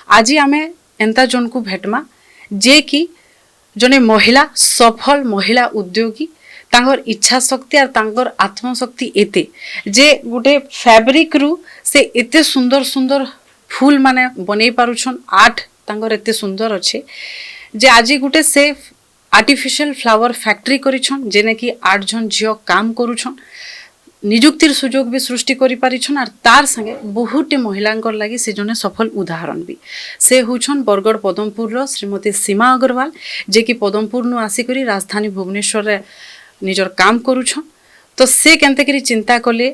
आज आमे एंता जन को भेटमा जे कि जने महिला सफल महिला उद्योगी तांगर इच्छा शक्ति और तांगर आत्मशक्ति एते जे गोटे फैब्रिक रु से एते सुंदर सुंदर फूल माने बनै पारुछन आर्ट तांगर एते सुंदर अच्छे जे आज गोटे से आर्टिफिशियल फ्लावर फैक्ट्री करिछन जेने कि 8 जन झियो काम करूछन निजुक्तिर सुजोग भी सृष्टि करि पारिछन और तार संगे बहुटे महिलांकर लागि से जने सफल उदाहरण भी से होछन बरगढ़ पदमपुर रो श्रीमती सीमा अग्रवाल जे कि पदमपुर नु आसी करी राजधानी भुवनेश्वर रे निजर काम करूछन तो से केनते करी चिंता कले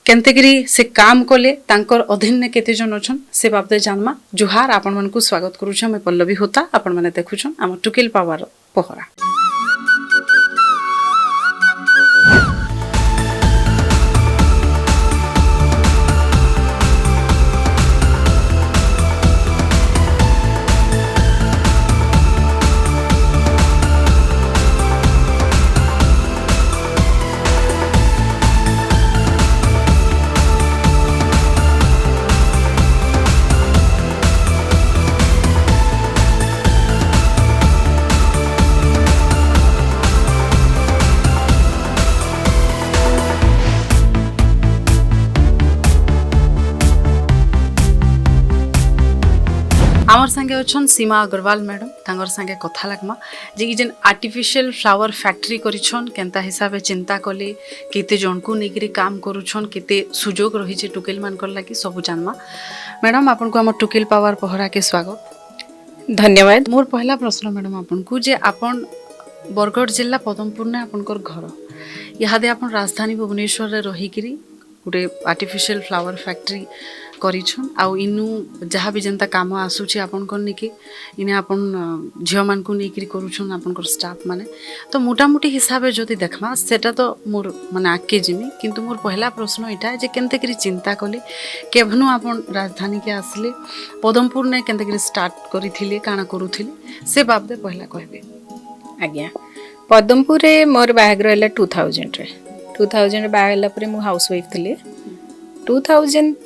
केनते करी से काम कले तांकर अधीन ने केते जन अछन से बाबदे जानमा जुहार आपण मन को स्वागत करूछ मैं पल्लवी होता आपण माने देखुछन हम टुकेल पावर पहरा। आमर संगे अच्छन सीमा अग्रवाल मैडम तांगर संगे कथा लगमा जे कि जेन आर्टिफिशियल फ्लावर फैक्ट्री करिछन केनता हिसाब चिंता कले केते जन को नेकरी काम करूछन केते सुजोग रही छे टुकेल मानकर लागि सब जानमा मैडम आपन को हमर टुकेल पावर पहरा के स्वागत धन्यवाद। मोर पहला प्रश्न मैडम आपन को जे आपन बरगढ़ जिला पदमपुर ने आपनकर घर यादे आपन राजधानी भुवनेश्वर रे रही करी गोटे आर्टिफिशियल फ्लावर फैक्ट्री करिछन आउ इनु जहाँ भी जनता काम आसुछि आपन को नेकी इने आपन झियो मान को नेकरी करूछन आपन को स्टाफ माने तो मोटा मोटी हिसाब रे जदी देखमा सेटा तो मोर माने आके जिमी किंतु मोर पहला प्रश्न इटा जे केनते करी चिंता कले केभनु आपन राजधानी के आसले पदमपुर ने केनते करी स्टार्ट करिथिले काना करूथिले से बाबदे पहला कहबे। आज्ञा पदमपुर रे मोर बाहागर हला 2000 रे 2000 बाहला परे मु हाउस वाइफ थिले 2000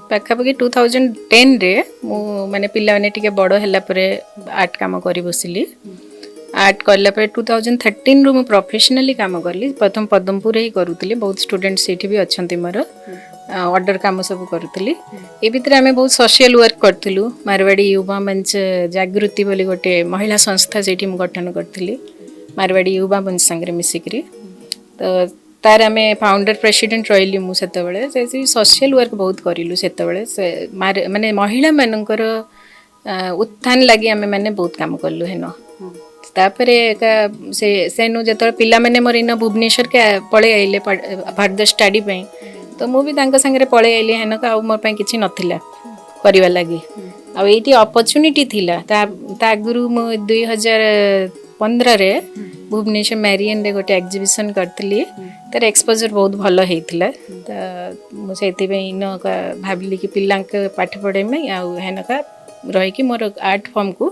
पाखापाखि 2010 रे मु माने पिला माने टिके बड़ हला परे आर्ट काम करी बसिली आर्ट करला परे 2013 रु मु प्रोफेशनली काम करली प्रथम पदमपुर ही करूतली बहुत स्टूडेंट सेठी भी अछंती मोर ऑर्डर काम सब करूतली ए भितर आमे बहुत सोशल वर्क करथिलु मारवाड़ी युवा मंच जागृति बोली गोटे महिला संस्था सेठी मु गठन करथिली मारवाड़ी युवा मंच संगे मिसिकरी तो तार आमे फाउंडर प्रेसिडेंट रहिली मु सेते बेले से सोशल वर्क बहुत करिलु सेते बेले से माने महिला मानकर उत्थान लागि आमे माने बहुत काम करलु हेनो तापरे से सेनु जतरे पिला माने मोर इन भुवनेश्वर के पळे आइले फर्दर स्टडी पे तो मु भी तांका संगे पळे आइले हेनो का मोर पय किछि नथिला करिवा लागि आ एटी अपॉर्चुनिटी थिला ता गुरु मु 2015 रे भुवनेश्वर मैरियन रे गोटे एग्जीबिशन करतली तार एक्सपोजर बहुत भल होता तो मुझे भाविली कि पिला पाठ पढ़े में आनका रही मोर आर्ट फॉर्म को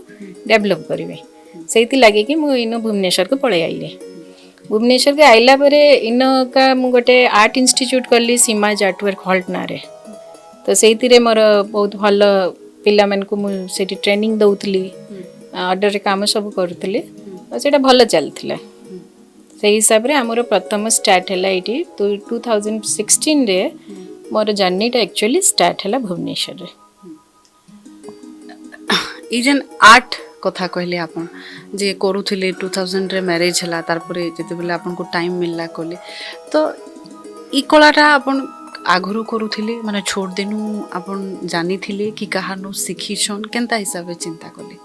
डेवलप करें से लगे कि मुझे इन भुवनेश्वर को पलि आइली भुवनेश्वर के आइला परे इनका मु गोटे आर्ट इंस्टीट्यूट कली सीमाज आर्टवर्क हॉल्ट ना तो से मोर बहुत भल पिला मन को मुझे ट्रेनिंग दौली ऑर्डर काम सब करुली से भल चलता से हिसाब रे हमर प्रथम स्टार्ट हला इटी तो 2016 रे मोर जर्नीटा एक्चुअली स्टार्ट हला भुवनेश्वर रे ई जेन आर्ट कथा कहले आपन जे करूथिले 2000 रे मैरिज हला तार परे जते बेला आपन को टाइम मिलला कोले तो ई कलाटा आपन आगुरु करूथिले माने छोड़ देनु आपन जानी थिले कि कहानो सिखिछन केनता हिसाब चिंता कले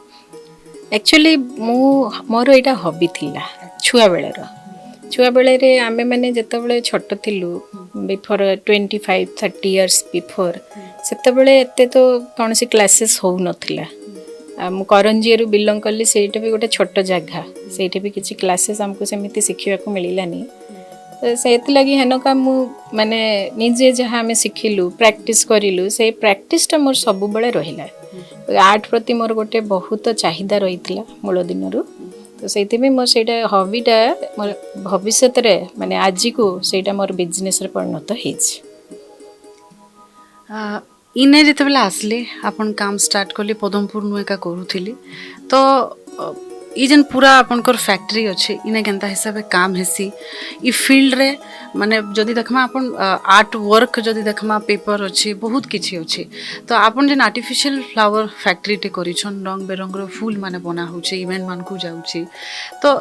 एक्चुअली मोर एटा हॉबी थिला छुआ बेले रे आमे माने जते बेले छोट थिलु बिफोर 25-30 इयर्स बिफोर सेते बेले एते तो कोनसी क्लासेस हो नथिला मु करंजी रु बिलोंग करली सेटा भी गोटे छोट जगह सेठी भी किछि क्लासेस हमको सेमिति सिखिया को मिलिलानी सेति लगी हेनका मु माने निजे जहाँ आमे सिखिलु प्रैक्टिस करिलु से प्रैक्टिसटा मोर सब बेले रहिला आर्ट प्रति मोर गोटे बहुत चाहिदा रहितला मूल दिनरु तो से मोर सेटा हॉबीटा मोर भविष्य रे माने आज को सेटा मोर बिजनेस रे परिणत हेछि इने जितेबाला आसले आपन काम स्टार्ट कले पदमपुर नु एका करूथिली तो ई जेन पूरा आपनकर फैक्ट्री अच्छे इने केनता हिसाब काम हेसी ई फील्ड रे माने जदि देखमा आपन आर्ट वर्क जदि देखमा पेपर अच्छे बहुत किछि अच्छे तो आपन जेन आर्टिफिशियल फ्लावर फैक्ट्री टे करिछन रंग बेरंग रो फूल माने बना होचे इवेंट मान को जाउचे तो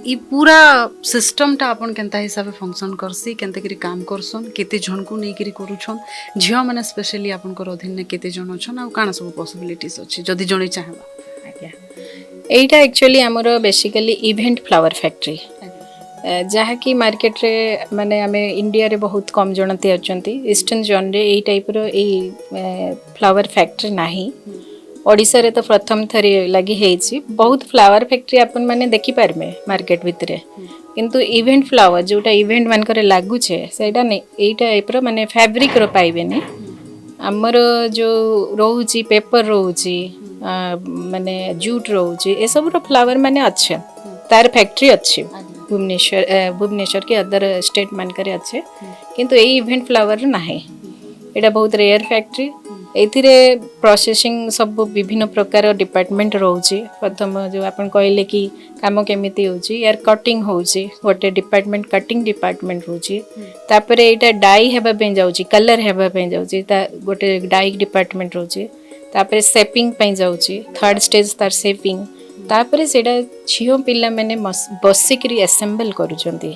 ई पूरा सिस्टम टा आपन केनता हिसाब फंक्शन करसी केनते करी काम करसन केते जन को नै करी करूछन झियो माने स्पेशली आपन को अधीन ने केते जन अछन आ काना सब पॉसिबिलिटीज अछि जदि जणे चाहेबा आज्ञा एटा एक्चुअली हमर बेसिकली इवेंट फ्लावर फैक्ट्री जहाँकि मार्केट रे माने आमे इंडिया रे बहुत कम जनते अछंती ईस्टर्न जोन रे एई टाइप रो एई फ्लावर फैक्ट्री नाही ओडिसा रे तो प्रथम थरी लगी हेछि बहुत फ्लावर फैक्ट्री अपन माने देखि पारमे मार्केट भितरे किंतु इवेंट फ्लावर जोटा इवेंट मान करे लागू छे सेटा नै एटा टाइप माने फैब्रिक रो पाइबेनी हमर जो रोहुची पेपर रोहुची माने जूट रोहुची ए सब रो फ्लावर माने अच्छे तार फैक्ट्री अच्छे भुवनेश्वर के अदर स्टेट मान करे अच्छे किंतु ए इवेंट फ्लावर नाही एटा बहुत रेयर फैक्ट्री एथिरे प्रोसेसिंग सब विभिन्न प्रकार डिपार्टमेंट रोचे प्रथम जो अपन कहले कि काम केमिति होची यार कटिंग होची गोटे डिपार्टमेंट कटिंग डिपार्टमेंट रोची तापरे एटा डाई हेबा पे जाउची कलर हेबा पे जाउची ता गोटे डाई डिपार्टमेंट रोची तापरे शेपिंग पे जाउची थर्ड स्टेज तार शेपिंग तापरे सेडा झियो पिला माने बसिकरी असेंबल करूचंती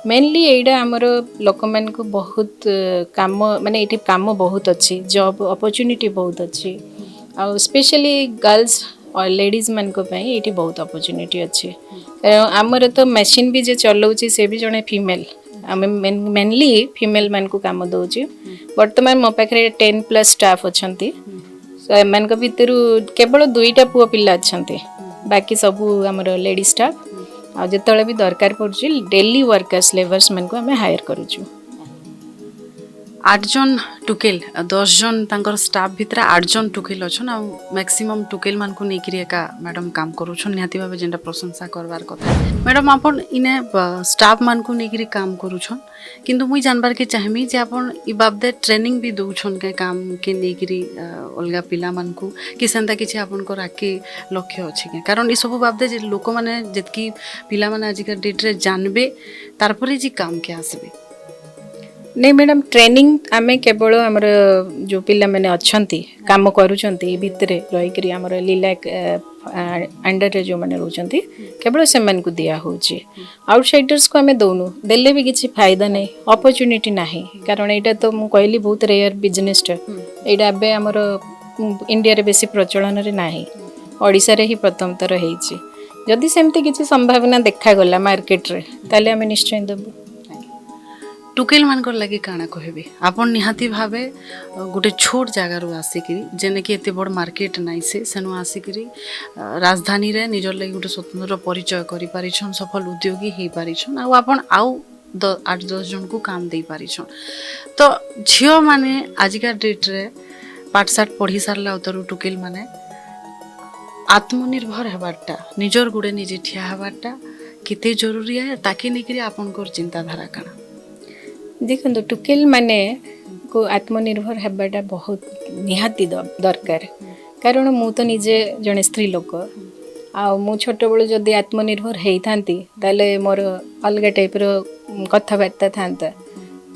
मेनली एडा हमर लोक मान को बहुत काम माने एठी काम बहुत अच्छी जॉब अपॉर्चुनिटी बहुत अच्छी आ स्पेशली गर्ल्स और लेडीज मान को पई एठी बहुत अपॉर्चुनिटी अच्छी हमर तो मशीन भी जे चलाउची से भी जने फीमेल आम मेनली फीमेल मान को काम दउची वर्तमान मो पाखरे 10+ स्टाफ अछंती एमान को भितरु केवल 2टा पुओ पिला अछंती बाकी सबू आमर लेडी स्टाफ आ जिते भी दरकार पड़ुची डेली वर्कर्स लेबर्स मन को हमें हायर करूछु 8 जन टुकेल 10 जन तांकर स्टाफ भितर 8 जन टुकेल अछन आ मैक्सिमम टुकेल मान को नेकरी एका मैडम काम करूछन निहाती भाबे जेंटा प्रशंसा करवार कथा मैडम आपन इने स्टाफ मान को नेकरी काम करूछन किंतु मुई जानबार के चाहमी जे आपन इ बाबदे ट्रेनिंग भी दउछन के काम के नेकरी अलगा पिला मान को कि सेंता किछि आपन को राके लक्ष्य अछि के कारण इ सब बाबदे जे लोक माने जेतकी पिला माने आज के डेट रे जानबे तारपरे जी काम के आसबे नहीं मैडम ट्रेनिंग आमे केवल हमर जो पिला माने अछंती काम करूछंती भितरे रही करी हमर लीलाक अंडर रे जो माने रहउछंती केवल से मन को दिया होची आउटसाइडर्स को हमें दोनु देले भी किछि फायदा नहीं अपॉर्चुनिटी नहीं कारण एटा तो मु कहली बहुत रेयर बिजनेस एटा अबे हमर इंडिया रे बेसी प्रचलन रे नाही ओडिसा रे ही प्रथम तर हेची जदि सेमती किछि संभावना देखा गला मार्केट रे ताले हमें निश्चय देबो टुकेल मानकर लगे काना कहबे आपन निहाती भावे गोटे छोट जगार आसिकी जेने कि एते बड़ मार्केट नाई से सेनु आसिकी राजधानी रे निजर लगे गोटे स्वतंत्र परिचय करि पारिछन सफल उद्योगी हे पारिछन आ आपन आउ 8-10 जन को काम दे पारिछन तो झियो माने आजिका डेट रे पाठ साठ पढ़ी सारला उतरु टुकेल माने आत्मनिर्भर हेबाटा निजर गुडे निजे ठिया हेबाटा केते जरूरी है ताकि निकरी आपन को चिंताधारा काना देखो टुकेल माने को आत्मनिर्भर हेबाटा बहुत निहाती दरकार कारण मु तो निजे जने स्त्री लोक आ मु छोट बळ जदी आत्मनिर्भर हेई थांती ताले मोर अलगा टाइप रो कथाबार्ता थांता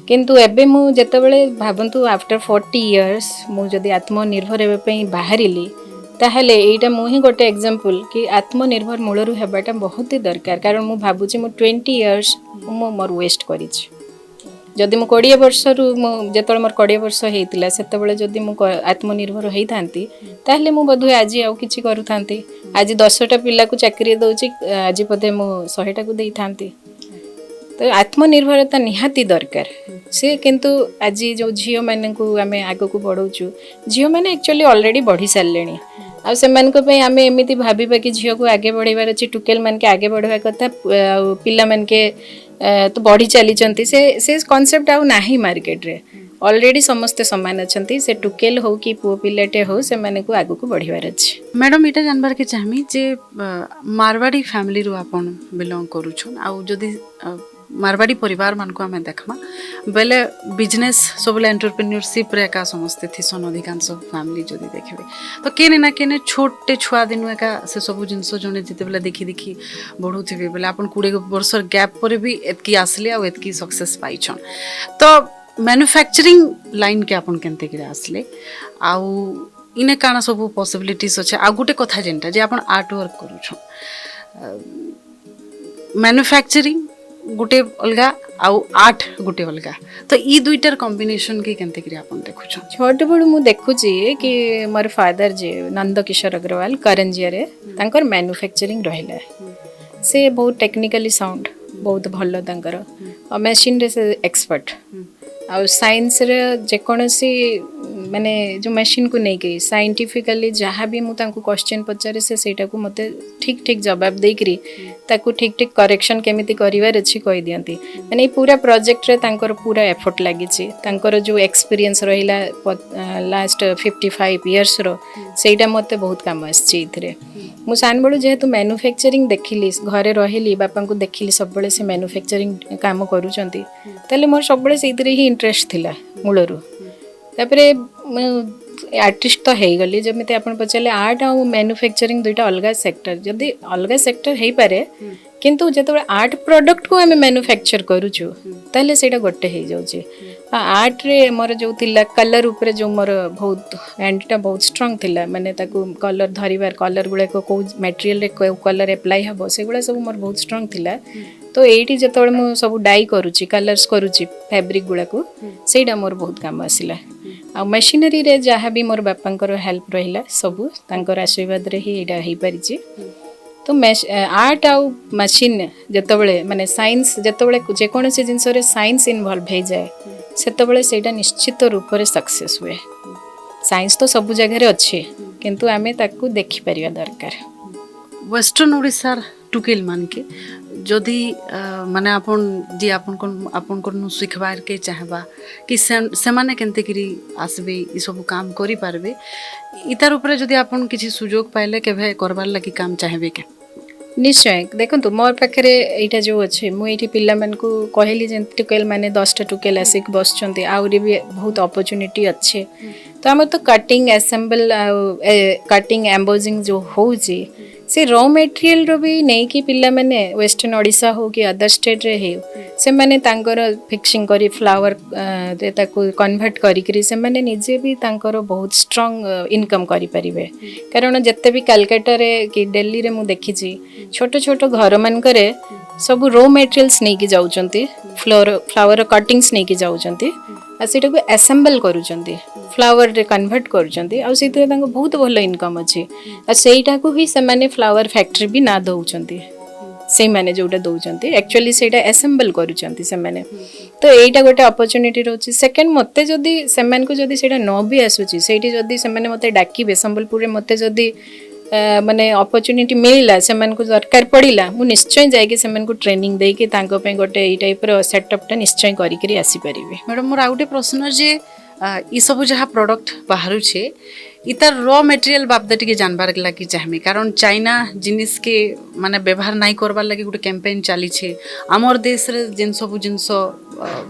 किंतु एबे मु जते बेले भाबंतु आफ्टर 40 इयर्स मु जदी आत्मनिर्भर हेबे पई बाहरिली ताहले एटा मु ही गोटे एग्जांपल कि आत्मनिर्भर मूलरु हेबाटा बहुत ही दरकार कारण मु भाबुची मु 20 इयर्स मु मोर वेस्ट करिछि जदि मु 20 वर्ष रु जेतल मोर 20 वर्ष हेतिला सेतबेले जदि मु आत्मनिर्भर हेई थांती ताहले मु बधु आज आउ किछि करू थांती आज 10टा पिला को चाकरी दउची आज पदे मु 100टा को देई थांती तो आत्मनिर्भरता निहाती दरकार से किंतु आज जो झियो माने को आमे आगो को बढ़ौचु झियो माने एक्चुअली ऑलरेडी बढ़ी सारलेनी आ से मान को पे आमे एमिति भाबीबा कि झियो को आगे बढ़ेबार अछि टुकेल मान के आगे बढ़वा कथा पिला मान के तो बढ़ी चली से कॉन्सेप्ट आउ नाही मार्केट रे ऑलरेडी समस्ते समान अछंती से टुकेल हो कि पुओ पिलाटे हो से माने को आगो को बढ़िवार अछि मैडम इटा जानबार के चाहमी जे मारवाड़ी फैमिली रो आपन बिलोंग करूछन आ जदी मारवाड़ी परिवार मान को आम देखमा बेले बिजनेस सब एंटरप्रेन्योरशिप रे एका समस्ते थीसन अधिकांश फैमिली जदि देखबे तो केने ना केने छोटे छुआ दिनु एका से सब जिनस जने जिते बेले देखी देखी बढ़ुथिबे बेले अपन 20 वर्ष गैप पर भी एतकी आसले आ एतकी सक्सेस पाइछन तो मैन्युफैक्चरिंग लाइन के अपन केनते कि आसले आउ इने काना सब पॉसिबिलिटीज अच्छे आ गोटे कथा जेनटा जे अपन आर्ट वर्क करूछन मैन्युफैक्चरिंग गोटे अलगा आउ आर्ट गोटे अलगा तो ई दुईटार कॉम्बिनेशन के केनते कि अपन देखुछन छोट बड़ू मु देखुची कि मोर फादर जे नंद किशोर अग्रवाल करंजिया रे तांकर मैन्युफैक्चरिंग रहिला से बहुत टेक्निकली साउंड बहुत भल तांकर और मशीन रे से एक्सपर्ट आ साइंस रे जेकोसी माने जो मशीन को नहीं गई साइंटिफिकली जहाँ भी मुझे क्वेश्चन पचारे से सेटा को मते ठीक ठीक जवाब देकरी ताकू ठीक ठीक करेक्शन केमिति करिवार अछि कहि दियंती माने पूरा प्रोजेक्ट रे तांकर पूरा एफर्ट लागि छि तांकर जो एक्सपीरियंस रहिला लास्ट 55 इयर्स रो सेटा मते बहुत काम आछि इथरे मु सान बडू जेहेतु मैन्युफैक्चरिंग देखिली घरे रहिली बापा को देखिली सब बळे से मैन्युफैक्चरिंग काम करूचंती तले मोर सब बळे सेइतरे ही इंटरेस्ट थिला मूलरू तापरे आर्टिस्ट तो है गली जमी आप पचारे आर्ट आ मैन्युफैक्चरिंग दुईटा अलग सेक्टर जदि अलग सेक्टर हो पारे किंतु जो आर्ट प्रोडक्ट को आम मैन्युफैक्चर करूचु ताले सेटा गोटे हो जाउची आर्ट रे मोर जो थिला कलर ऊपर जो मोर बहुत हैंडटा बहुत स्ट्रांग थिला माने ताकू कलर धरिबार कलर गुड़ा को मटेरियल रे को कलर अप्लाई हबो से गुड़ा सब मोर बहुत स्ट्रांग थिला तो एठी जतबे मु सब डाई करूची कलर्स करूची फैब्रिक गुड़ा को सेटा मोर बहुत काम आसिला आ मशीनरी रे जहाँ भी मोर बापांकर हेल्प रहिला सब तांकर आशीर्वाद रे ही एटा हेई परिची तो आर्ट आउ मशीन जतबे माने साइंस जतबे जेकोसी जिनस रे साइंस इन्वॉल्व हो जाए सेतबे सेटा निश्चित रूप से सक्सेस हुए साइंस तो सब जगह अच्छे किंतु आमे ताकू देखि परिया दरकार वेस्टर्न ओडिसार टुकेल मान के जदि माने आपन जी आपन को सिखबार के चाहबा कि से माने केनते करी आसबे ई सब काम करि पारबे इतार ऊपर जदि आपन किछि सुजोग पाइले केभे करबार लागि काम चाहबे के निश्चय देखो मोर पाखे यहाँ जो अच्छे मुझे पिला को कहली जे टुकेल मैंने 10टा टुकेल आसिक बसुँच आहरी भी बहुत अपॉर्चुनिटी अच्छे तो आम तो कटिंग एसेम्बल कटिंग एम्बोजिंग जो होची से रॉ मटेरियल रो भी नहीं कि पिला माने वेस्टर्न ओडिशा हो कि अदर स्टेट रे हो से माने तांकर फिक्सिंग करी फ्लावर रे ताको कन्वर्ट करी से माने निजे भी तांकर बहुत स्ट्रांग इनकम करि परिबे कारण जत्ते भी कलकत्ता रे कि दिल्ली रे मु देखि छी छोट छोट घर मान करे सब रॉ मटेरियल्स नहीं कि जाउचंती फ्लावर कटिंग्स नहीं कि जाउचंती आ सेटा को असेंबल करूचंती फ्लावर रे कन्वर्ट करूचंती आ सेते तांको बहुत भलो इनकम अछि आ सेटा को ही से माने फ्लावर फैक्ट्री भी ना दउचंती से माने जोटा दउचंती एक्चुअली सेटा असेंबल करूचंती से माने तो एटा गोटे अपॉर्चुनिटी रहउची सेकंड मते जदी से मान को जदी सेटा न भी आसुची सेठी जदी से माने मते डाकी संबलपुर रे मते जदी माने अपॉर्चुनिटी मिलला से मान को दरकार पड़िला मु निश्चय जायके से मान को ट्रेनिंग दे के तांको पे गोटे ई टाइप रो सेटअप टा निश्चय करी करी आसी परिबे मैडम मोर आउटे प्रश्न जे ई सब जहाँ प्रोडक्ट बाहर छे इतार रॉ मटेरियल बाबद टिके जानबार लागि चाहमी कारण चाइना जिनिस के माने व्यवहार नहीं करबार लागि गोटे कैंपेन चली छे आमर देश रे जिन सब जिनस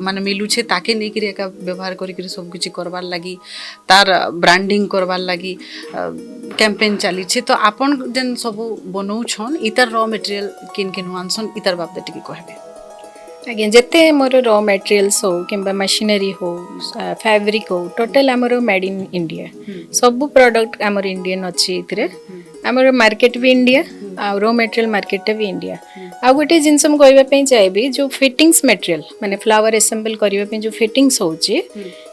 माने मिलू छे ताके नहीं करी एका व्यवहार करी करी सब किछि करबार लागि तार ब्रांडिंग करबार लागि कैंपेन चली छे तो आपन जन सब बनौ छन इतार रॉ मटेरियल किन किन आनसन इतार बाबद टिके कहबे आज्ञा जिते मोर रॉ मटेरियल्स हो कि मशीनरी हो फैब्रिक हो टोटल आमर मेड इन इंडिया सब प्रोडक्ट आमर इंडियन अच्छी आमर मार्केट भी इंडिया आ रॉ मटेरियल मार्केट भी इंडिया आ गोटे जिनस मुझे कहवाई चाहिए जो फिटिंग्स मटेरियल माने फ्लावर असेंबल करने जो फिटिंग्स होची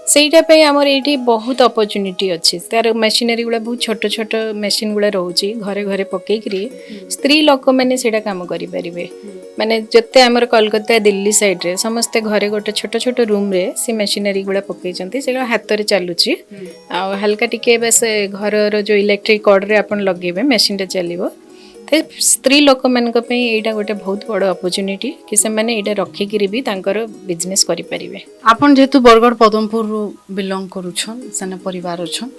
सेटा आमर ये बहुत अपॉर्चुनिटी अच्छी तार मशीनरी गुड़ा बहुत छोट छोट मशीन गुड़ा रोचे घरे घरे पकईकरी स्त्री लोक मैंने सेटा काम करें माने जिते आमर कोलकाता दिल्ली साइड रे समस्ते घरे गोटे छोट छोट रूम रे से मशीनरी गुड़ा पकईचंती से हाथ रे चलुची आ हल्का टिके बस घर जो इलेक्ट्रिक कॉर्ड रे अपन लगेबे मशीन रे चलिबो ते स्त्री लोक मान यहाँ गोटे बहुत बड़ अपॉर्चुनिटी कि से माने यहाँ रखिकी भी तांकर बिजनेस करि परिबे। आपन जेहेतु बरगढ़ पदमपुर बिलोंग करुछन सेने परिवार अछन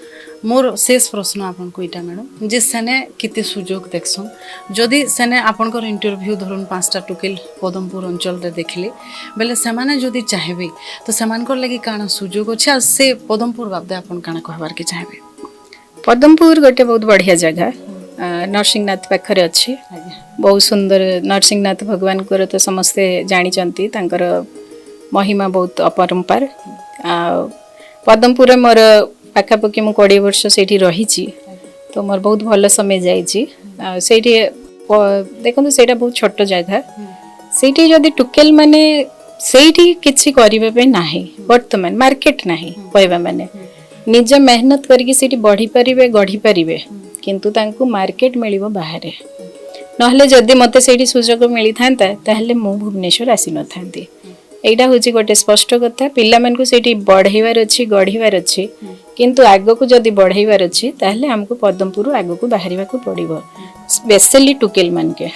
मोर शेष प्रश्न आपन को इटा मैडम जे सेने किते सुजोग देखसन जदि सेने आपनकर इंटरव्यू धरन 5टा टुकेल पदमपुर अंचल रे देखले बेले सेमाने जदि चाहेबे तो सेमानकर लागि काना सुजोग अछि आ से पदमपुर बाबदे आपन काना कहबार के चाहेबे। पदमपुर गोटे बहुत बढ़िया जगह नरसिंहनाथ पाखरे अच्छी बहुत सुंदर नरसिंहनाथ भगवान को तो समस्ते जानी तांकर महिमा बहुत अपरंपार। पदमपुर मोर पाखापाखि मु 20 वर्ष से रही तो मोर बहुत भल समय जाइए देखो से बहुत छोट जगह से जदि टुकेल माने से किसी करने ना बर्तमान मार्केट ना कहवा माने निज मेहनत करके बढ़ी पारे गढ़ी पारे किंतु तांको मार्केट मिलिबो बाहर नहले जदि मते सेठी सुजोग मिली थांता ताहले मु भुवनेश्वर आसी न थांती। एटा होची गोटे स्पष्ट कथा पिला मन को सेठी बढ़ेवार अछि गढ़ीवार अछि किंतु आगो को जदि बढ़ेवार अछि ताहले हमको पदमपुर आगो को बाहरिबा को पड़िबो स्पेशली टुकेल मन के।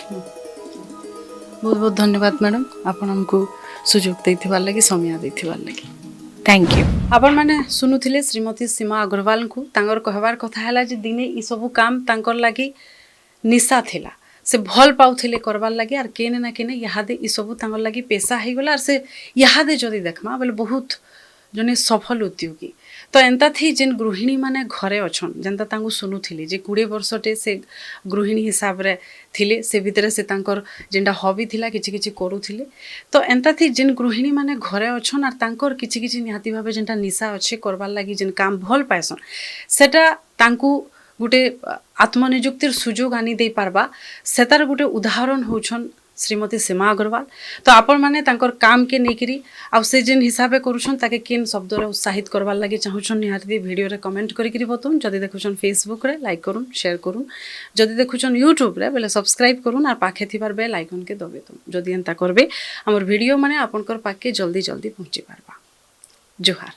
बहुत बहुत धन्यवाद मैडम आपण हमको सुजोग दैथिबार लागि समय दैथिबार लागि थैंक यू। आपण माने सुनुथिले श्रीमती सीमा अग्रवाल को तांगर कहबार कथा हैला जे दिने ई सब काम तांकर लागि निशा थिला से भल पाउथिले करबार लागि आर केने ना केने यादे ई सब तांगर लागि पेशा हे गला आर से यादे जदी देखमा बेले बहुत जने सफल उद्योगी तो एंता थी जिन गृहिणी माने घरे अछन जेंता तांगु सुनुथिले जे 20 वर्षटे से गृहिणी हिसाब रे थिले से भितरे से तांकर जेंडा हॉबी थिला किछि किछि करूथिले तो एंता थी जिन गृहिणी माने घरे अछन आर तांकर किछि किछि निहाती भाबे जेंटा निशा अछि करबार लागि जिन काम भल पाएसन सेटा तांकु गुटे आत्मनियुक्तिर सुजोग आनी दे पारबा सेतार गुटे उदाहरण होछन श्रीमती सीमा अग्रवाल। तो आपण माने तांकर काम के नेकरी आ से जिन हिसाबे करूछन ताके केन शब्द रे उत्साहित करबार लागि चाहुछन निहाती वीडियो रे कमेंट करिकरी बतुन जदि देखुछन फेसबुक रे लाइक करूँ शेयर करूँ जदि देखुछन यूट्यूब रे बेले सब्सक्राइब करूँ आर पाखे थिबार बेल आइकन के दबेतुन जदि एंता करबे हमर वीडियो माने आपनकर पाके जल्दी जल्दी पहुंची पारबा। जोहार।